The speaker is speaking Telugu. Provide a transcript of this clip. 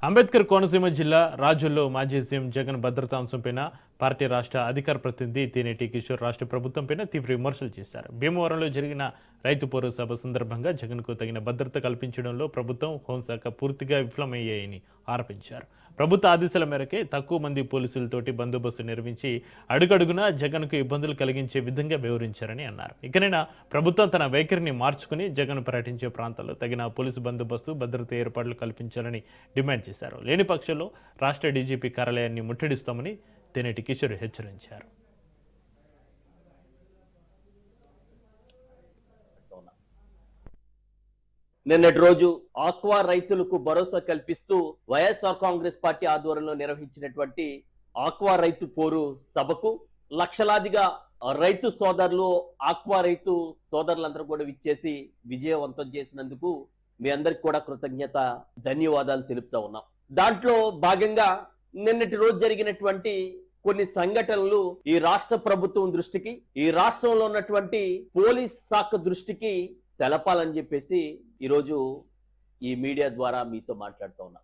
అంబేద్కర్ కోనసీమ జిల్లా రాజుల్లో మాజీ సీఎం జగన్ భద్రతా అంశంపైన పార్టీ రాష్ట్ర అధికార ప్రతినిధి తేనేటి కిషోర్ రాష్ట్ర ప్రభుత్వంపైన తీవ్ర విమర్శలు చేశారు. భీమవరంలో జరిగిన రైతు పౌర సభ సందర్భంగా జగన్కు తగిన భద్రత కల్పించడంలో ప్రభుత్వం, హోంశాఖ పూర్తిగా విఫలమయ్యాయని ఆరోపించారు. ప్రభుత్వ ఆదేశాల మేరకే తక్కువ మంది పోలీసులతోటి బందోబస్తు నిర్వహించి అడుగడుగునా జగన్కు ఇబ్బందులు కలిగించే విధంగా వివరించారని అన్నారు. ఇకనైనా ప్రభుత్వం తన వైఖరిని మార్చుకుని జగన్ పర్యటించే ప్రాంతాల్లో తగిన పోలీసు బందోబస్తు, భద్రత ఏర్పాట్లు కల్పించాలని డిమాండ్ చేశారు. లేని పక్షంలో రాష్ట్ర డీజీపీ కార్యాలయాన్ని ముట్టడిస్తామని తేనేటి కిషోర్ హెచ్చరించారు. నిన్నటి రోజు ఆక్వా రైతులకు భరోసా కల్పిస్తూ వైఎస్ఆర్ కాంగ్రెస్ పార్టీ ఆధ్వర్యంలో నిర్వహించినటువంటి ఆక్వా రైతు పోరు సభకు లక్షలాదిగా రైతు సోదరులు, ఆక్వా రైతు సోదరులందరూ కూడా విచ్చేసి విజయవంతం చేసినందుకు మీ అందరికి కూడా కృతజ్ఞత, ధన్యవాదాలు తెలుపుతా ఉన్నాం. దాంట్లో భాగంగా నిన్నటి రోజు జరిగినటువంటి కొన్ని సంఘటనలు ఈ రాష్ట్ర ప్రభుత్వం దృష్టికి, ఈ రాష్ట్రంలో ఉన్నటువంటి పోలీస్ శాఖ దృష్టికి తెలపాలని చెప్పేసి ఈరోజు ఈ మీడియా ద్వారా మీతో మాట్లాడుతూ ఉన్నా.